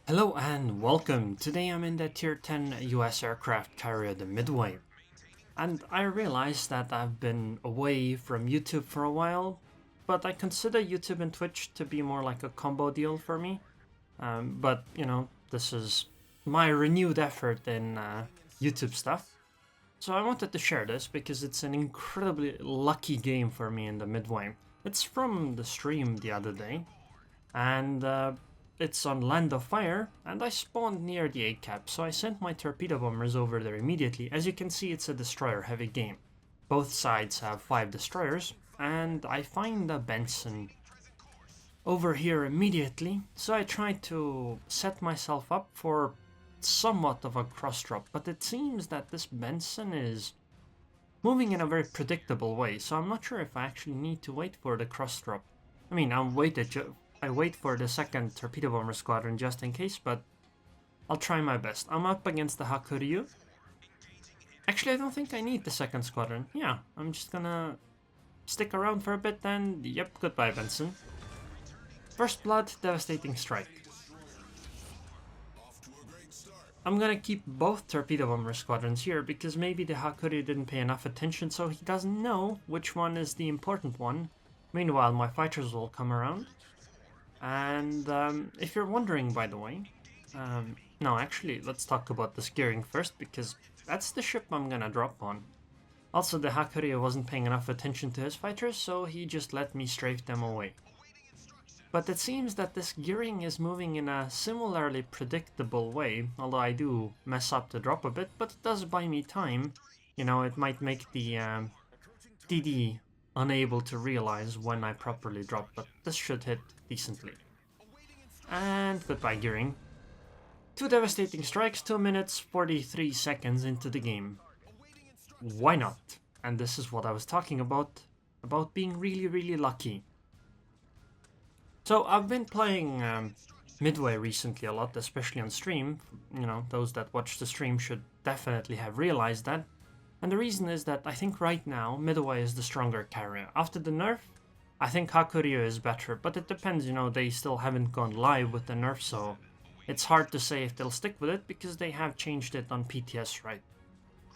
Hello and welcome. Today I'm in the Tier 10 US aircraft carrier, the Midway. And I realized that I've been away from YouTube for a while, but I consider YouTube and Twitch to be more like a combo deal for me. But, this is my renewed effort in YouTube stuff. So I wanted to share this because it's an incredibly lucky game for me in the Midway. It's from the stream the other day, and it's on Land of Fire, and I spawned near the 8 cap, so I sent my torpedo bombers over there immediately. As you can see, it's a destroyer heavy game. Both sides have 5 destroyers, and I find a Benson over here immediately, so I tried to set myself up for somewhat of a cross drop, but it seems that this Benson is moving in a very predictable way, so I'm not sure if I actually need to wait for the cross drop. I mean, I wait for the second torpedo bomber squadron just in case, but I'll try my best. I'm up against the Hakuryuu. Actually, I don't think I need the second squadron. Yeah, I'm just gonna stick around for a bit and yep, goodbye Benson. First blood, devastating strike. I'm gonna keep both torpedo bomber squadrons here because maybe the Hakuryuu didn't pay enough attention, so he doesn't know which one is the important one. Meanwhile, my fighters will come around. And if you're wondering, by the way, no, actually, let's talk about the gearing first, because that's the ship I'm gonna drop on. Also, the Hakuryuu wasn't paying enough attention to his fighters, so he just let me strafe them away. But it seems that this gearing is moving in a similarly predictable way, although I do mess up the drop a bit, but it does buy me time. You know, it might make the DD unable to realize when I properly drop, but this should hit decently. And goodbye gearing. 2 devastating strikes, 2 minutes 43 seconds into the game. Why not? And this is what I was talking about being really lucky. So I've been playing Midway recently a lot, especially on stream. You know, those that watch the stream should definitely have realized that. And the reason is that I think right now Midway is the stronger carrier. After the nerf, I think Hakuryuu is better, but it depends, you know, they still haven't gone live with the nerf, so it's hard to say if they'll stick with it because they have changed it on PTS, right?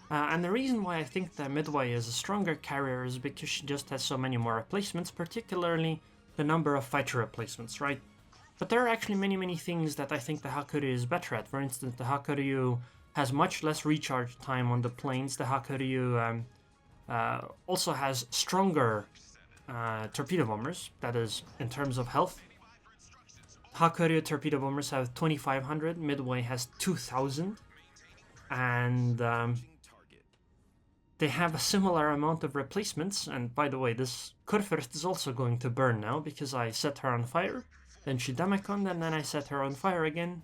And the reason why I think that Midway is a stronger carrier is because she just has so many more replacements, particularly the number of fighter replacements, right? But there are actually many things that I think the Hakuryuu is better at. For instance, the Hakuryuu has much less recharge time on the planes. The Hakuryuu also has stronger torpedo bombers, that is, in terms of health. Hakuryuu torpedo bombers have 2500, Midway has 2000, and they have a similar amount of replacements. And by the way, this Kurfürst is also going to burn now because I set her on fire, then she damaconed, and then I set her on fire again,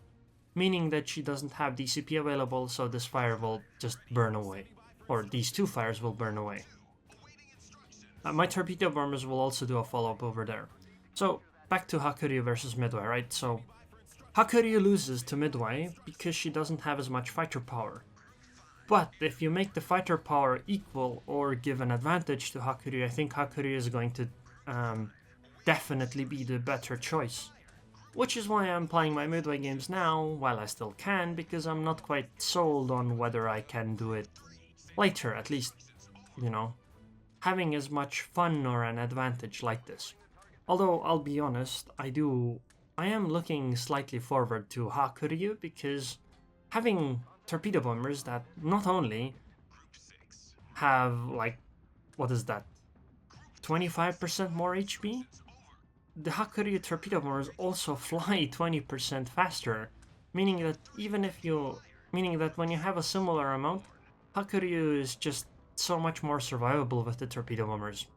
meaning that she doesn't have DCP available, so this fire will just burn away. Or these 2 fires will burn away. My torpedo bombers will also do a follow-up over there. So, back to Hakuryuu versus Midway, right? So, Hakuryuu loses to Midway because she doesn't have as much fighter power. But if you make the fighter power equal or give an advantage to Hakuryuu, I think Hakuryuu is going to definitely be the better choice. Which is why I'm playing my Midway games now, while I still can, because I'm not quite sold on whether I can do it later, at least, you know, having as much fun or an advantage like this. Although, I'll be honest, I am looking slightly forward to Hakuryuu, because having torpedo bombers that not only have, like, what is that, 25% more HP? The Hakuryuu torpedo bombers also fly 20% faster, meaning that when you have a similar amount, Hakuryuu is just so much more survivable with the torpedo bombers.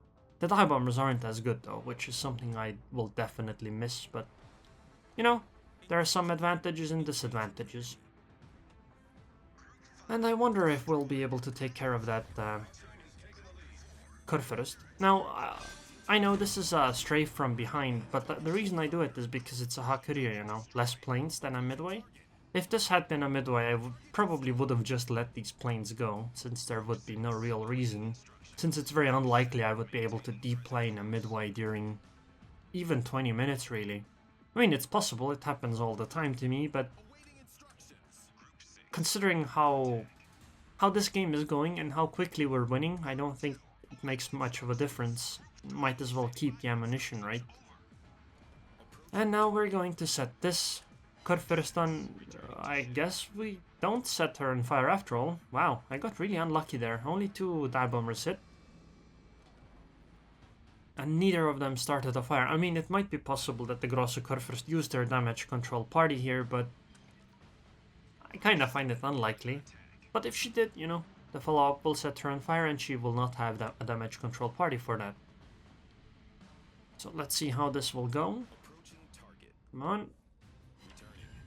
The dive bombers aren't as good though, which is something I will definitely miss, but you know, there are some advantages and disadvantages. And I wonder if we'll be able to take care of that Kurfürst. Now, I know this is a strafe from behind, but the reason I do it is because it's a Hakuryuu, you know, less planes than a Midway. If this had been a Midway, I probably would have just let these planes go, since there would be no real reason, since it's very unlikely I would be able to deplane a Midway during even 20 minutes, really. I mean, it's possible, it happens all the time to me, but considering how this game is going and how quickly we're winning, I don't think it makes much of a difference. Might as well keep the ammunition, right? And now we're going to set this. Kurfirstan, I guess we don't set her on fire after all. Wow, I got really unlucky there. Only 2 dive bombers hit. And neither of them started a fire. I mean, it might be possible that the Grosse Kurfürst used their damage control party here, but I kind of find it unlikely. But if she did, you know, the follow-up will set her on fire and she will not have a damage control party for that. So let's see how this will go. Come on.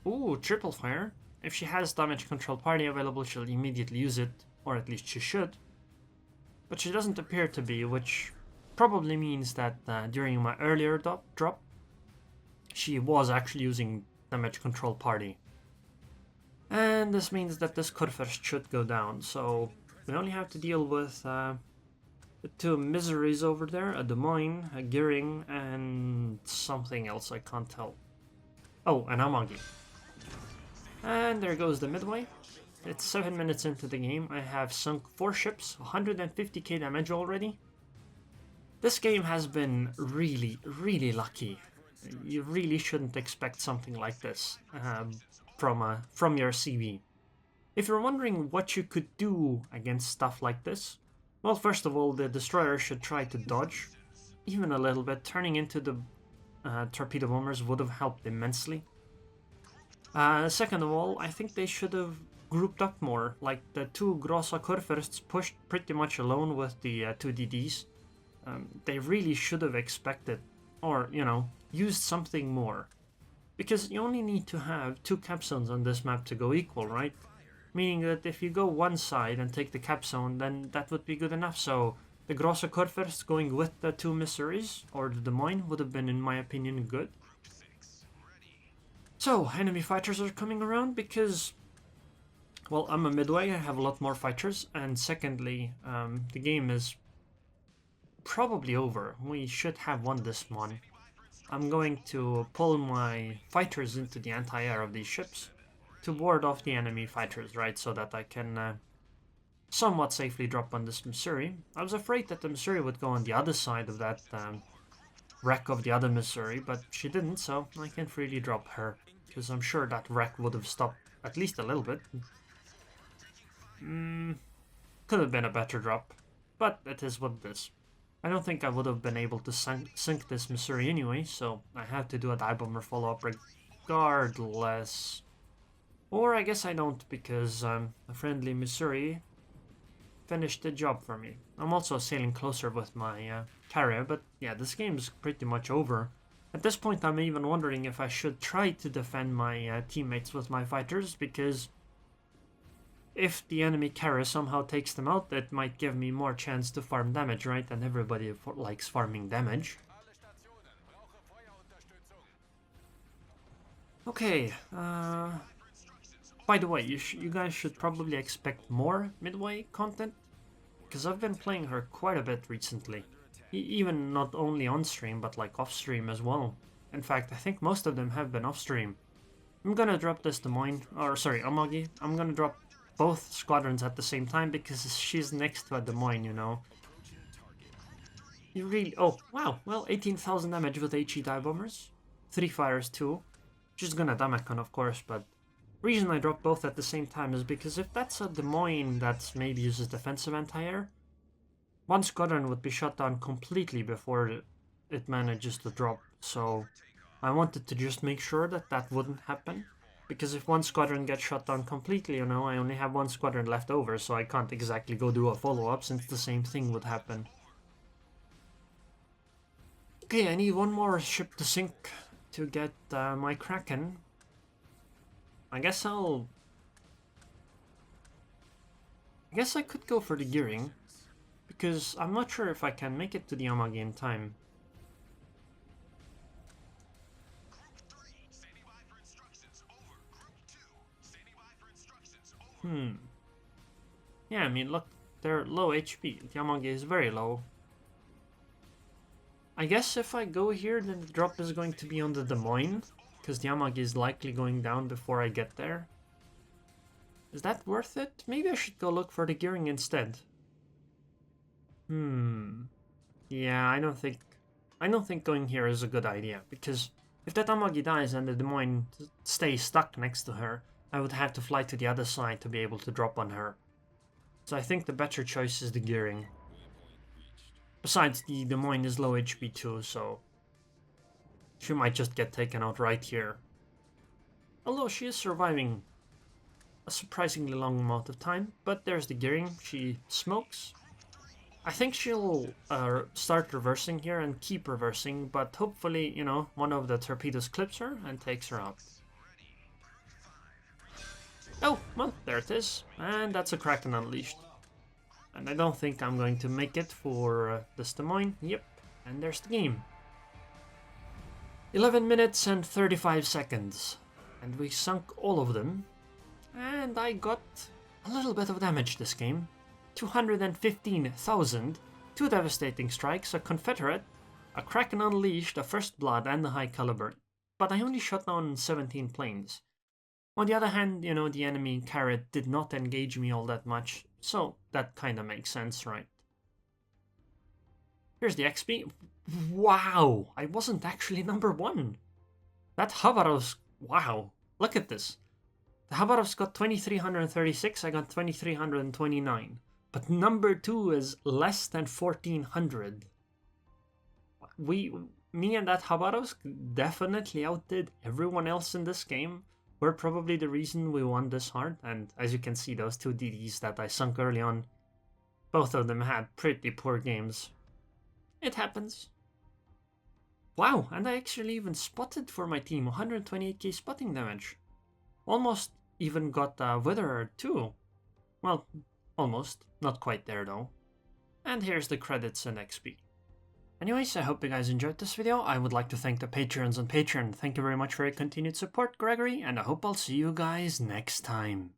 Ooh, triple fire. If she has damage control party available, she'll immediately use it, or at least she should. But she doesn't appear to be, which probably means that during my earlier drop, she was actually using damage control party. And this means that this Kurfürst should go down, so we only have to deal with the 2 miseries over there, a Des Moines, a Gearing, and something else I can't tell. Oh, an Amagi. And there goes the Midway. It's 7 minutes into the game. I have sunk 4 ships, 150k damage already. This game has been really, really lucky. You really shouldn't expect something like this from your CV. If you're wondering what you could do against stuff like this, well, first of all, the destroyer should try to dodge, even a little bit. Turning into the torpedo bombers would have helped immensely. Second of all, I think they should have grouped up more, like the 2 Grosse Kurfürsts pushed pretty much alone with the 2 DDs. They really should have expected, or, you know, used something more. Because you only need to have 2 capzones on this map to go equal, right? Meaning that if you go one side and take the capzone, then that would be good enough. So the Grosse Kurfürst going with the 2 miseries, or the Des Moines, would have been, in my opinion, good. So, enemy fighters are coming around because, well, I'm a Midway, I have a lot more fighters, and secondly, the game is probably over. We should have won this one. I'm going to pull my fighters into the anti-air of these ships to ward off the enemy fighters, right, so that I can somewhat safely drop on this Missouri. I was afraid that the Missouri would go on the other side of that wreck of the other Missouri, but she didn't, so I can't really drop her, because I'm sure that wreck would have stopped at least a little bit. Could have been a better drop, but it is what it is. I don't think I would have been able to sink this Missouri anyway, so I had to do a dive bomber follow-up regardless. Or I guess I don't, because a friendly Missouri finished the job for me. I'm also sailing closer with my carrier, but yeah, this game's pretty much over. At this point, I'm even wondering if I should try to defend my teammates with my fighters, because if the enemy carrier somehow takes them out, that might give me more chance to farm damage, right? And everybody likes farming damage. Okay, by the way, you guys should probably expect more Midway content, because I've been playing her quite a bit recently. Even not only on stream, but like off stream as well. In fact, I think most of them have been off stream. I'm gonna drop this Des Moines, or sorry, Amagi. I'm gonna drop both squadrons at the same time because she's next to a Des Moines, you know. You really... Oh, wow. Well, 18,000 damage with HE dive bombers. 3 fires too. She's gonna damage con, of course, but reason I drop both at the same time is because if that's a Des Moines that maybe uses defensive anti-air, one squadron would be shot down completely before it manages to drop. So I wanted to just make sure that that wouldn't happen. Because if one squadron gets shot down completely, you know, I only have one squadron left over, so I can't exactly go do a follow-up since the same thing would happen. Okay, I need one more ship to sink to get my Kraken. I guess I could go for the gearing, because I'm not sure if I can make it to the Amagi in time. Yeah, I mean, look, they're low HP. The Amagi is very low. I guess if I go here, then the drop is going to be on the Des Moines. because the Amagi is likely going down before I get there. Is that worth it? Maybe I should go look for the gearing instead. Yeah, I don't think going here is a good idea, because if that Amagi dies and the Des Moines stays stuck next to her, I would have to fly to the other side to be able to drop on her. So I think the better choice is the gearing. Besides, the Des Moines is low HP too, so she might just get taken out right here. Although she is surviving a surprisingly long amount of time, but there's the gearing. She smokes. I think she'll start reversing here and keep reversing, but hopefully, you know, one of the torpedoes clips her and takes her out. Oh, well, there it is. And that's a Kraken Unleashed. And I don't think I'm going to make it for this Des Moines. Yep, and there's the game. 11 minutes and 35 seconds. And we sunk all of them. And I got a little bit of damage this game. 215,000, 2 devastating strikes, a Confederate, a Kraken Unleashed, a First Blood, and a High Caliber. But I only shot down 17 planes. On the other hand, you know, the enemy carrot did not engage me all that much, so that kinda makes sense, right? Here's the XP. Wow! I wasn't actually number 1! That Khabarovsk... Wow! Look at this. The Khabarovsk got 2,336, I got 2,329. But number 2 is less than 1,400. Me and that Khabarovsk definitely outdid everyone else in this game. We're probably the reason we won this hard, and as you can see, those 2 DDs that I sunk early on, both of them had pretty poor games. It happens. Wow, and I actually even spotted for my team, 128k spotting damage. Almost even got a Witherer too. Well, almost. Not quite there though. And here's the credits and XP. Anyways, I hope you guys enjoyed this video. I would like to thank the Patreons on Patreon. Thank you very much for your continued support, Gregory, and I hope I'll see you guys next time.